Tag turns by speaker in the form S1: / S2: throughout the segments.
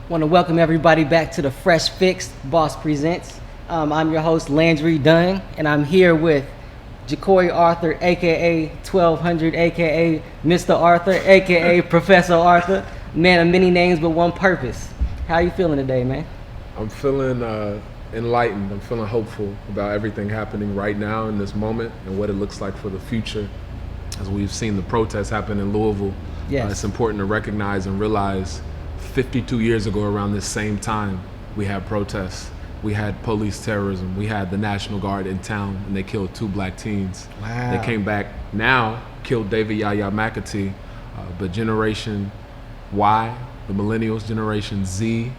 S1: Want to welcome everybody back to the Phresh Phix Boss Presents. I'm your host Landry Dunn, and I'm here with Jecorey Arthur, aka 1200, aka Mr. Arthur, aka Professor Arthur, man of many names but one purpose. How you feeling today, man?
S2: I'm feeling enlightened. I'm feeling hopeful about everything happening right now in this moment and what it looks like for the future. As we've seen the protests happen in Louisville,
S1: Yes.
S2: it's important to recognize and realize 52 years ago around this same time, we had protests. We had police terrorism. We had the National Guard in town, and they killed 2 black teens.
S1: Wow.
S2: They came back now, killed David Yaya McAtee, but Generation Y, the millennials, Generation Z,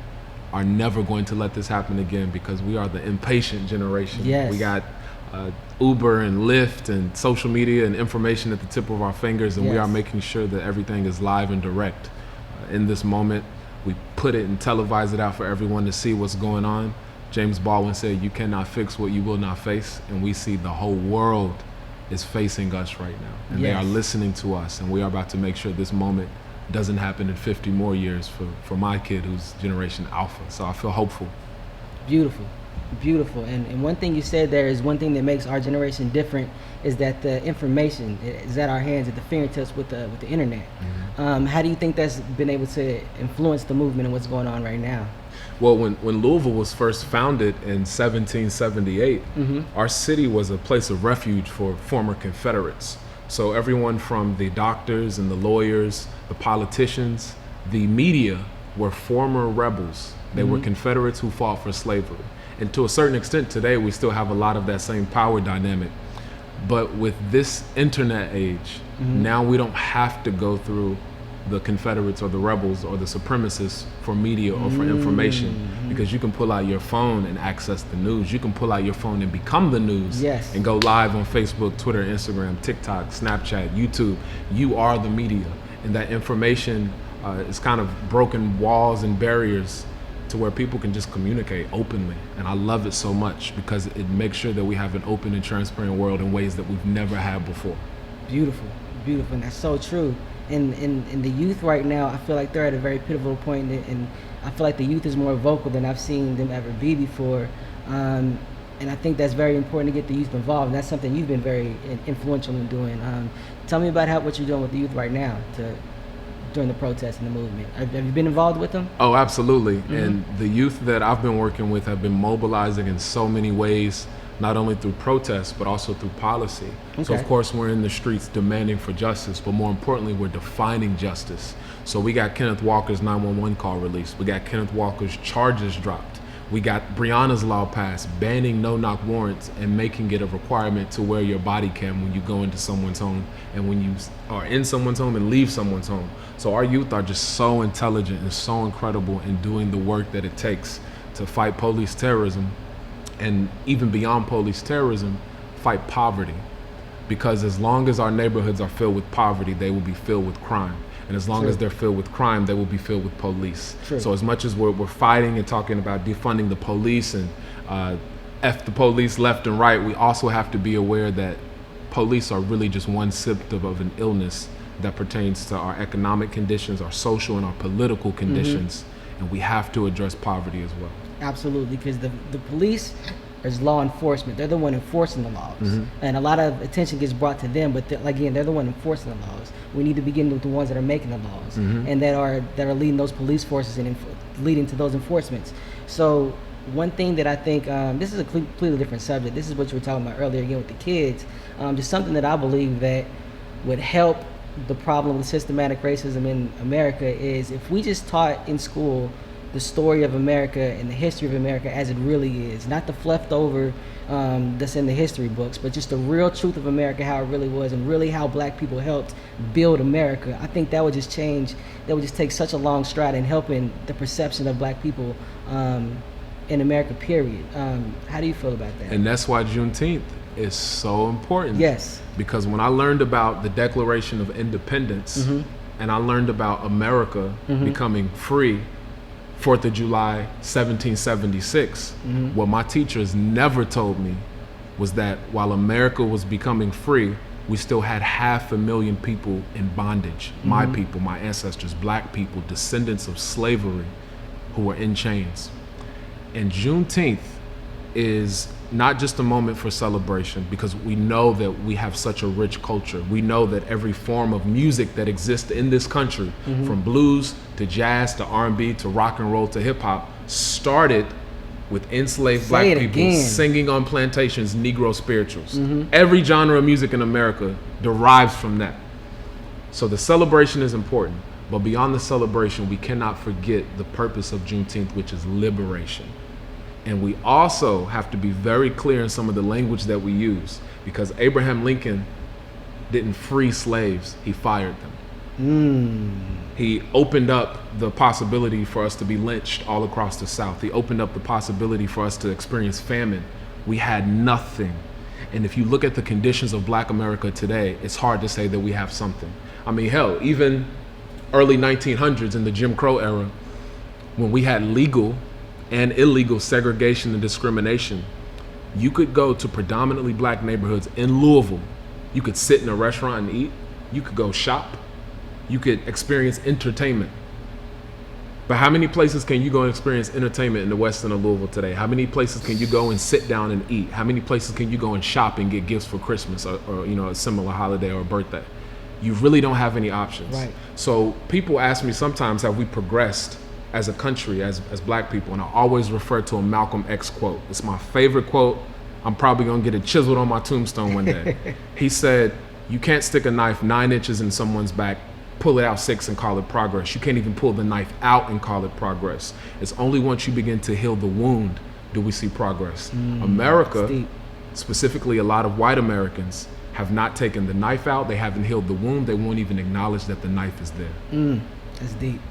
S2: are never going to let this happen again because we are the impatient generation.
S1: Yes.
S2: We got Uber and Lyft and social media and information at the tip of our fingers, and we
S1: Yes.
S2: are making sure that everything is live and direct. In this moment, we put it and televise it out for everyone to see what's going on. James Baldwin said, "You cannot fix what you will not face," and we see the whole world is facing us right now, and they
S1: Yes.
S2: are listening to us, and we are about to make sure this moment doesn't happen in 50 more years for my kid who's Generation Alpha. So I feel hopeful.
S1: Beautiful, beautiful. And one thing you said there is one thing that makes our generation different is that the information is at our hands, at the fingertips with the internet. How do you think that's been able to influence the movement and what's going on right now?
S2: Well, when Louisville was first founded in 1778, our city was a place of refuge for former Confederates. So everyone from the doctors and the lawyers, the politicians, the media were former rebels. They were Confederates who fought for slavery. And to a certain extent today, we still have a lot of that same power dynamic. But with this internet age, now we don't have to go through the Confederates or the rebels or the supremacists for media or for information, because you can pull out your phone and access the news. You can pull out your phone and become the news.
S1: Yes.
S2: And go live on Facebook, Twitter, Instagram, TikTok, Snapchat, YouTube. You are the media, and that information is kind of broken walls and barriers to where people can just communicate openly. And I love it so much because it makes sure that we have an open and transparent world in ways that we've never had before.
S1: Beautiful, beautiful, and that's so true. And the youth right now, I feel like they're at a very pivotal point, and I feel like the youth is more vocal than I've seen them ever be before. And I think that's very important to get the youth involved. And that's something you've been very influential in doing. Tell me about what you're doing with the youth right now during the protests and the movement. Have you been involved with them?
S2: Oh, absolutely. And the youth that I've been working with have been mobilizing in so many ways, not only through protests, but also through policy. So
S1: Okay.
S2: of course we're in the streets demanding for justice, but more importantly, we're defining justice. So we got Kenneth Walker's 911 call released. We got Kenneth Walker's charges dropped. We got Breonna's law passed, banning no-knock warrants and making it a requirement to wear your body cam when you go into someone's home and when you are in someone's home and leave someone's home. So our youth are just so intelligent and so incredible in doing the work that it takes to fight police terrorism, and even beyond police terrorism, fight poverty. Because as long as our neighborhoods are filled with poverty, they will be filled with crime. And as long
S1: True.
S2: as they're filled with crime, they will be filled with police.
S1: True.
S2: So as much as we're fighting and talking about defunding the police and F the police left and right, we also have to be aware that police are really just one symptom of an illness that pertains to our economic conditions, our social and our political conditions. And we have to address poverty as well.
S1: Absolutely, because the police is law enforcement. They're the one enforcing the laws, and a lot of attention gets brought to them. But again, they're the one enforcing the laws. We need to begin with the ones that are making the laws and that are leading those police forces and leading to those enforcements. So one thing that I think this is a completely different subject. This is what you were talking about earlier again with the kids. Just something that I believe that would help the problem with systematic racism in America is if we just taught in school the story of America and the history of America as it really is, not the fluffed over that's in the history books, but just the real truth of America, how it really was, and really how black people helped build America. I think that would just take such a long stride in helping the perception of black people in America, period. How do you feel about that?
S2: And that's why Juneteenth is so important.
S1: Yes.
S2: Because when I learned about the Declaration of Independence and I learned about America becoming free, 4th of July, 1776, what my teachers never told me was that while America was becoming free, we still had 500,000 people in bondage. My people, my ancestors, black people, descendants of slavery, who were in chains. And Juneteenth is not just a moment for celebration, because we know that we have such a rich culture. We know that every form of music that exists in this country, from blues to jazz to R&B to rock and roll to hip hop, started with enslaved black people singing on plantations Negro spirituals. Every genre of music in America derives from that. So the celebration is important, but beyond the celebration, we cannot forget the purpose of Juneteenth, which is liberation. And we also have to be very clear in some of the language that we use, because Abraham Lincoln didn't free slaves, he fired them. He opened up the possibility for us to be lynched all across the South. He opened up the possibility for us to experience famine. We had nothing. And if you look at the conditions of Black America today, it's hard to say that we have something. I mean, hell, even early 1900s in the Jim Crow era, when we had legal and illegal segregation and discrimination, you could go to predominantly Black neighborhoods in Louisville. You could sit in a restaurant and eat. You could go shop. You could experience entertainment. But how many places can you go and experience entertainment in the west end of Louisville today? How many places can you go and sit down and eat? How many places can you go and shop and get gifts for Christmas or a similar holiday or birthday? You really don't have any options.
S1: Right.
S2: So people ask me sometimes, have we progressed as a country, as Black people? And I always refer to a Malcolm X quote. It's my favorite quote. I'm probably gonna get it chiseled on my tombstone one day. He said, you can't stick a knife 9 inches in someone's back, pull it out 6 and call it progress. You can't even pull the knife out and call it progress. It's only once you begin to heal the wound do we see progress. America, specifically a lot of white Americans, have not taken the knife out. They haven't healed the wound. They won't even acknowledge that the knife is there.
S1: That's deep.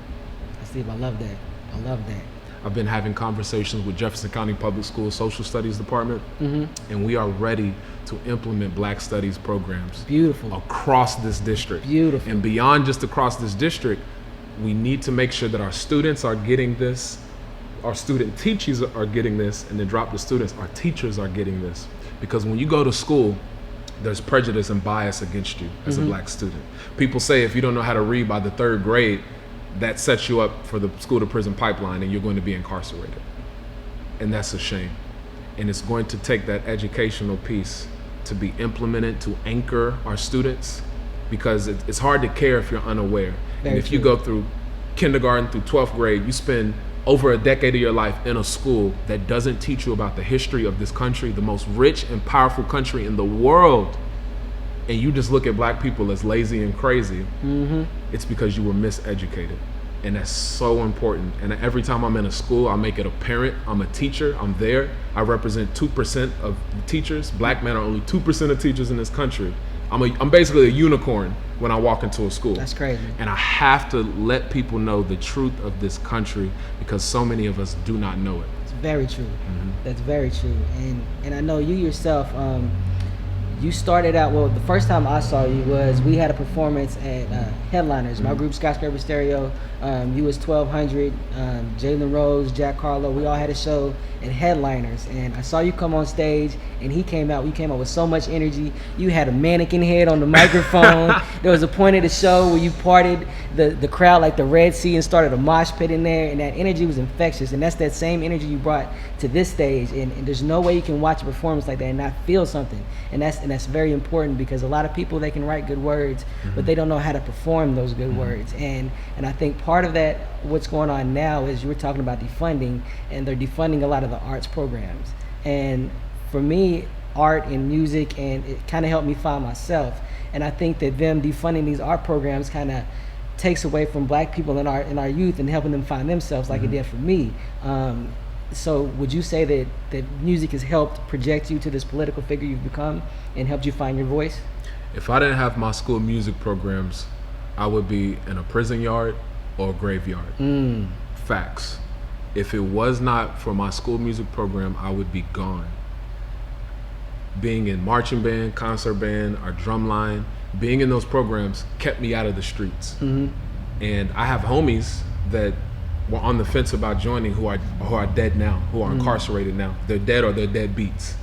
S1: That's deep. I love that. I love that.
S2: I've been having conversations with Jefferson County Public Schools Social Studies Department, and we are ready to implement Black Studies programs.
S1: Beautiful.
S2: Across this district.
S1: Beautiful.
S2: And beyond just across this district, we need to make sure that our students are getting this, our student teachers are getting this, and then drop the students, our teachers are getting this. Because when you go to school, there's prejudice and bias against you as a Black student. People say if you don't know how to read by the 3rd grade, that sets you up for the school to prison pipeline and you're going to be incarcerated. And that's a shame. And it's going to take that educational piece to be implemented to anchor our students, because it's hard to care if you're unaware. And if you go through kindergarten through 12th grade, you spend over a decade of your life in a school that doesn't teach you about the history of this country, the most rich and powerful country in the world, and you just look at Black people as lazy and crazy, it's because you were miseducated. And that's so important. And every time I'm in a school, I make it apparent. I'm a teacher, I'm there. I represent 2% of the teachers. Black men are only 2% of teachers in this country. I'm basically a unicorn when I walk into a school.
S1: That's crazy.
S2: And I have to let people know the truth of this country, because so many of us do not know it.
S1: It's very true. That's very true. And I know you yourself, you started out, well, the first time I saw you was we had a performance at Headliners, my group Skyscraper Stereo. You was 1200, Jalen Rose, Jack Harlow, we all had a show at Headliners, and I saw you come on stage, and you came out with so much energy. You had a mannequin head on the microphone. There was a point of the show where you parted the crowd like the Red Sea and started a mosh pit in there, and that energy was infectious, and that's that same energy you brought to this stage, and there's no way you can watch a performance like that and not feel something, and that's very important, because a lot of people, they can write good words, but they don't know how to perform those good words, and I think part of that, what's going on now, is you were talking about defunding, and they're defunding a lot of the arts programs. And for me, art and music, and it kind of helped me find myself. And I think that them defunding these art programs kind of takes away from Black people in our youth and helping them find themselves, like it did for me. So would you say that music has helped project you to this political figure you've become and helped you find your voice?
S2: If I didn't have my school music programs, I would be in a prison yard or a graveyard. Facts. If it was not for my school music program, I would be gone. Being in marching band, concert band, our drum line, being in those programs kept me out of the streets. And I have homies that were on the fence about joining who are dead now, who are incarcerated now. They're dead or they're dead beats.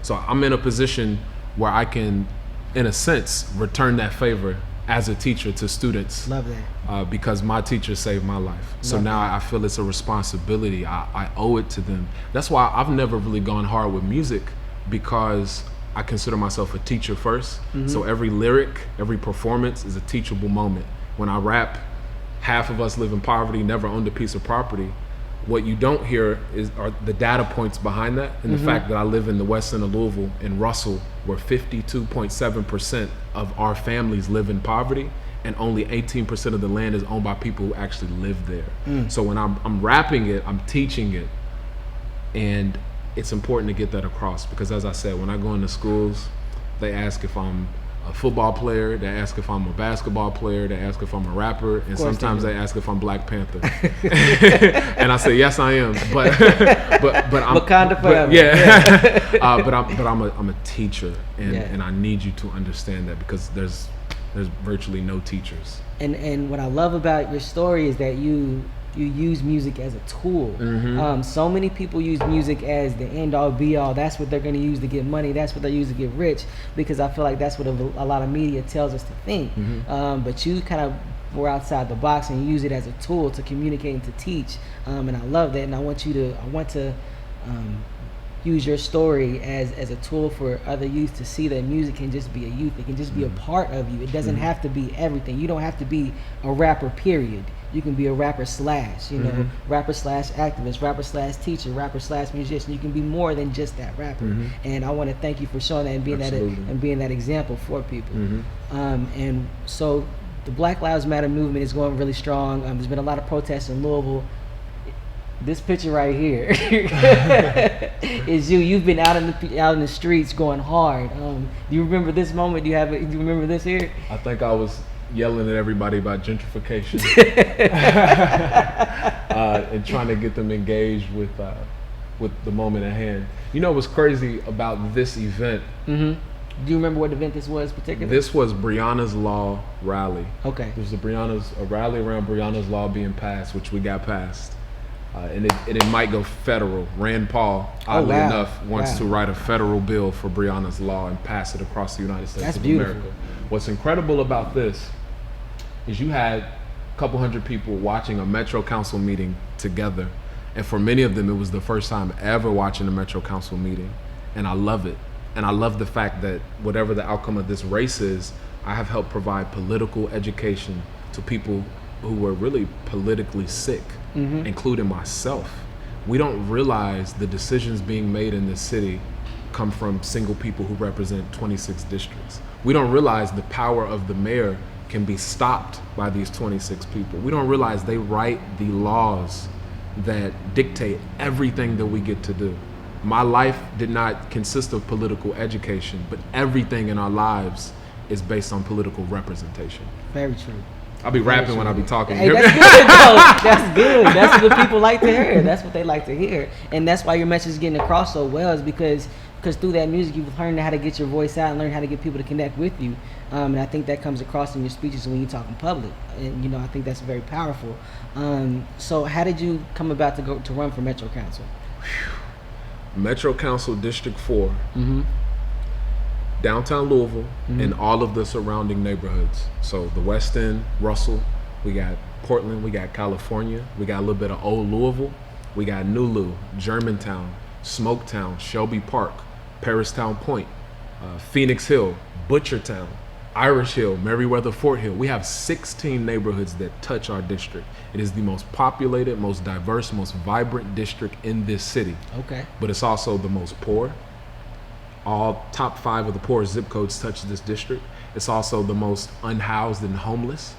S2: So I'm in a position where I can, in a sense, return that favor as a teacher to students.
S1: Love that.
S2: Because my teacher saved my life. So
S1: Love
S2: now
S1: that.
S2: I feel it's a responsibility. I owe it to them. That's why I've never really gone hard with music, because I consider myself a teacher first. So every lyric, every performance is a teachable moment. When I rap, half of us live in poverty, never owned a piece of property. What you don't hear are the data points behind that, and the fact that I live in the west end of Louisville, in Russell, where 52.7% of our families live in poverty, and only 18% of the land is owned by people who actually live there. So when I'm rapping it, I'm teaching it, and it's important to get that across, because as I said, when I go into schools, they ask if I'm a football player, they ask if I'm a basketball player, they ask if I'm a rapper, and sometimes they ask if I'm Black Panther. And I say, yes, I am. But I'm
S1: Wakanda forever.
S2: But I'm a teacher, and I need you to understand that, because there's virtually no teachers.
S1: And what I love about your story is that you use music as a tool. So many people use music as the end all be all. That's what they're going to use to get money. That's what they use to get rich, because I feel like that's what a lot of media tells us to think. But you kind of were outside the box and use it as a tool to communicate and to teach. And I love that. And I want to use your story as a tool for other youth to see that music can just be a youth. It can just be a part of you. It doesn't have to be everything. You don't have to be a rapper, period. You can be a rapper slash, rapper slash activist, rapper slash teacher, rapper slash musician. You can be more than just that rapper. And I want to thank you for showing that and being that example for people. And so the Black Lives Matter movement is going really strong. There's been a lot of protests in Louisville. This picture right here is you. You've been out in the streets going hard. Do you remember this moment? Do you remember this here?
S2: I think I was yelling at everybody about gentrification and trying to get them engaged with the moment at hand. You know what's crazy about this event?
S1: Do you remember what event this was particularly?
S2: This was Breonna's Law rally.
S1: Okay.
S2: There was a rally around Breonna's Law being passed, which we got passed. And it might go federal. Rand Paul, oddly enough, wants to write a federal bill for Breonna's Law and pass it across the United States of America. What's incredible about this is you had a couple hundred people watching a Metro Council meeting together. And for many of them, it was the first time ever watching a Metro Council meeting. And I love it. And I love the fact that whatever the outcome of this race is, I have helped provide political education to people who were really politically sick, including myself. We don't realize the decisions being made in this city come from single people who represent 26 districts. We don't realize the power of the mayor can be stopped by these 26 people. We don't realize they write the laws that dictate everything that we get to do. My life did not consist of political education, but everything in our lives is based on political representation.
S1: Very true.
S2: I'll be rapping when I be talking.
S1: Hey, that's good, though. That's good. That's what the people like to hear. That's what they like to hear. And that's why your message is getting across so well, is because through that music, you've learned how to get your voice out and learn how to get people to connect with you. And I think that comes across in your speeches when you talk in public. And, I think that's very powerful. So how did you come about to run for Metro Council?
S2: Metro Council District 4. Downtown Louisville and all of the surrounding neighborhoods. So the West End, Russell, we got Portland, we got California, we got a little bit of Old Louisville, we got New Lou, Germantown, Smoketown, Shelby Park, Paristown Point, Phoenix Hill, Butchertown, Irish Hill, Meriwether Fort Hill. We have 16 neighborhoods that touch our district. It is the most populated, most diverse, most vibrant district in this city.
S1: Okay.
S2: But it's also the most poor. All top 5 of the poorest zip codes touch this district. It's also the most unhoused and homeless.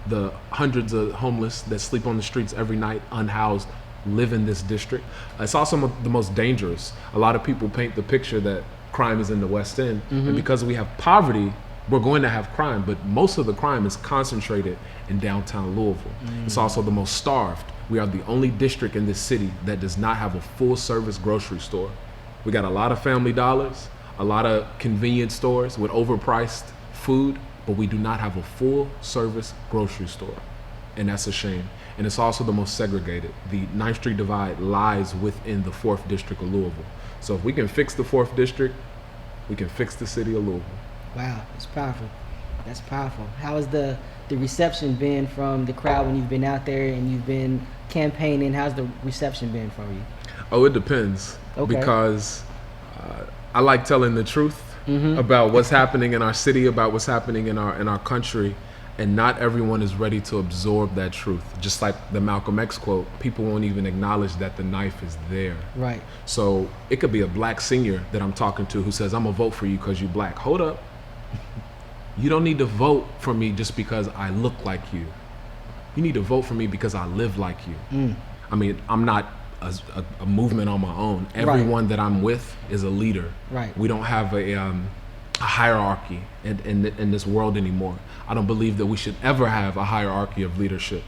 S2: The hundreds of homeless that sleep on the streets every night, unhoused, live in this district. It's also the most dangerous. A lot of people paint the picture that crime is in the West End, and because we have poverty, we're going to have crime, but most of the crime is concentrated in downtown Louisville. It's also the most starved. We are the only district in this city that does not have a full-service grocery store. We got a lot of Family Dollars, a lot of convenience stores with overpriced food, but we do not have a full-service grocery store, and that's a shame. And it's also the most segregated. The 9th Street divide lies within the 4th District of Louisville. So if we can fix the 4th District, we can fix the city of Louisville.
S1: Wow, it's powerful. That's powerful. How has the reception been from the crowd when you've been out there and you've been campaigning? How's the reception been from you?
S2: Oh, it depends.
S1: Okay.
S2: Because I like telling the truth about what's happening in our city, about what's happening in our country, and not everyone is ready to absorb that truth. Just like the Malcolm X quote, people won't even acknowledge that the knife is there.
S1: Right.
S2: So it could be a black senior that I'm talking to who says, I'm gonna vote for you because you black. Hold up. You don't need to vote for me just because I look like you. You need to vote for me because I live like you. I mean, I'm not a movement on my own. Everyone that I'm with is a leader.
S1: Right.
S2: We don't have a hierarchy in this world anymore. I don't believe that we should ever have a hierarchy of leadership,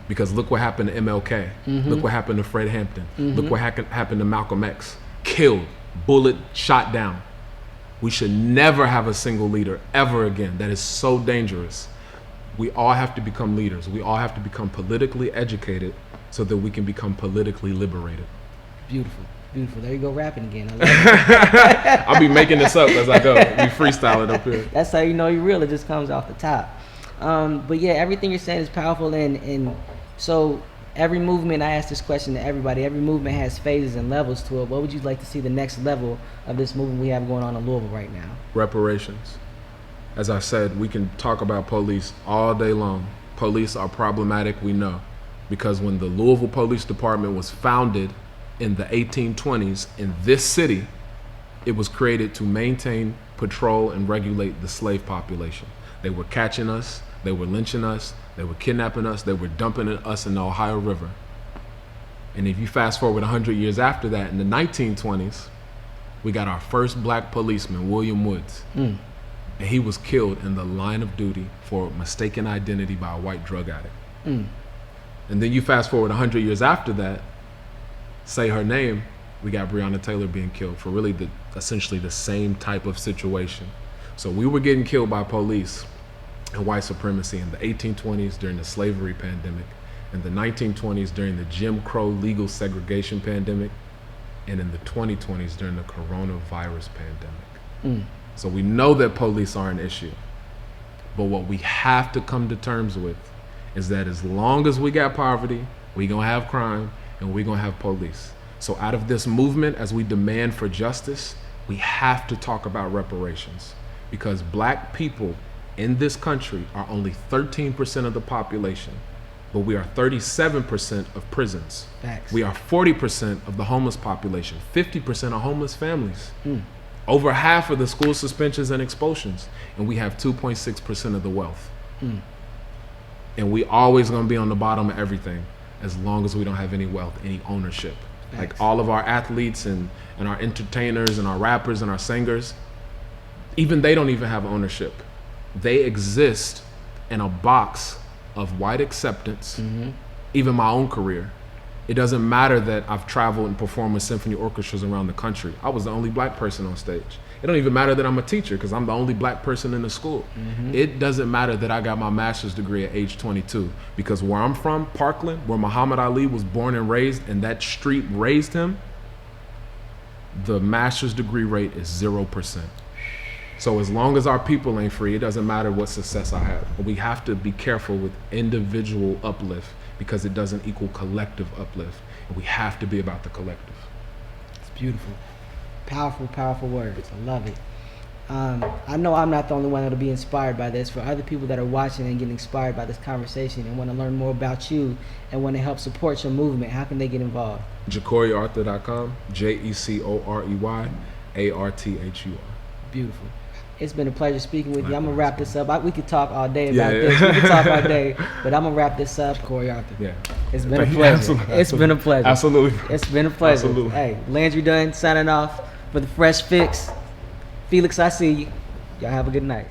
S2: because look what happened to MLK. Look what happened to Fred Hampton. Look what happened to Malcolm X. Killed, bullet shot down. We should never have a single leader ever again. That is so dangerous. We all have to become leaders. We all have to become politically educated so that we can become politically liberated.
S1: Beautiful. Beautiful. There you go, rapping again. I love it.
S2: I'll be making this up as I go. We freestyle it up here.
S1: That's how you know you're real. It just comes off the top. But yeah, everything you're saying is powerful. And so every movement, I ask this question to everybody, every movement has phases and levels to it. What would you like to see the next level of this movement we have going on in Louisville right now?
S2: Reparations. As I said, we can talk about police all day long. Police are problematic, we know, because when the Louisville Police Department was founded in the 1820s in this city, it was created to maintain, patrol, and regulate the slave population. They were catching us, they were lynching us, they were kidnapping us, they were dumping us in the Ohio River. And if you fast forward 100 years after that, in the 1920s, we got our first black policeman, William Woods. And he was killed in the line of duty for mistaken identity by a white drug addict. And then you fast forward 100 years after that, say her name, we got Breonna Taylor being killed for really essentially the same type of situation. So we were getting killed by police and white supremacy in the 1820s during the slavery pandemic, in the 1920s during the Jim Crow legal segregation pandemic, and in the 2020s during the coronavirus pandemic. So we know that police are an issue, but what we have to come to terms with is that as long as we got poverty, we gonna have crime, and we're gonna have police. So out of this movement, as we demand for justice, we have to talk about reparations, because black people in this country are only 13% of the population, but we are 37% of prisons.
S1: Facts.
S2: We are 40% of the homeless population, 50% of homeless families, over half of the school suspensions and expulsions, and we have 2.6% of the wealth. And we always gonna be on the bottom of everything as long as we don't have any wealth, any ownership.
S1: Facts.
S2: Like all of our athletes and our entertainers and our rappers and our singers, even they don't even have ownership. They exist in a box of white acceptance. Even my own career, it doesn't matter that I've traveled and performed with symphony orchestras around the country. I was the only black person on stage. It don't even matter that I'm a teacher because I'm the only black person in the school. It doesn't matter that I got my master's degree at age 22, because where I'm from, Parkland, where Muhammad Ali was born and raised and that street raised him, the master's degree rate is 0%. So as long as our people ain't free, it doesn't matter what success I have. But we have to be careful with individual uplift, because it doesn't equal collective uplift. And we have to be about the collective.
S1: It's beautiful. Powerful, powerful words. I love it. I know I'm not the only one that'll be inspired by this. For other people that are watching and getting inspired by this conversation and want to learn more about you and want to help support your movement, how can they get involved?
S2: JecoreyArthur.com, JecoreyArthur.
S1: Beautiful. It's been a pleasure speaking with you. I'm going to wrap this up. We could talk all day
S2: Yeah,
S1: about
S2: yeah.
S1: this. We could talk all day, but I'm going to wrap this up. Corey Arthur.
S2: Yeah.
S1: It's been a
S2: Thank you.
S1: pleasure.
S2: Absolutely.
S1: It's been a pleasure.
S2: Absolutely.
S1: It's been a pleasure.
S2: Absolutely.
S1: Hey, Landry Dunn signing off for the Phresh Phix. Felix, I see you. Y'all have a good night.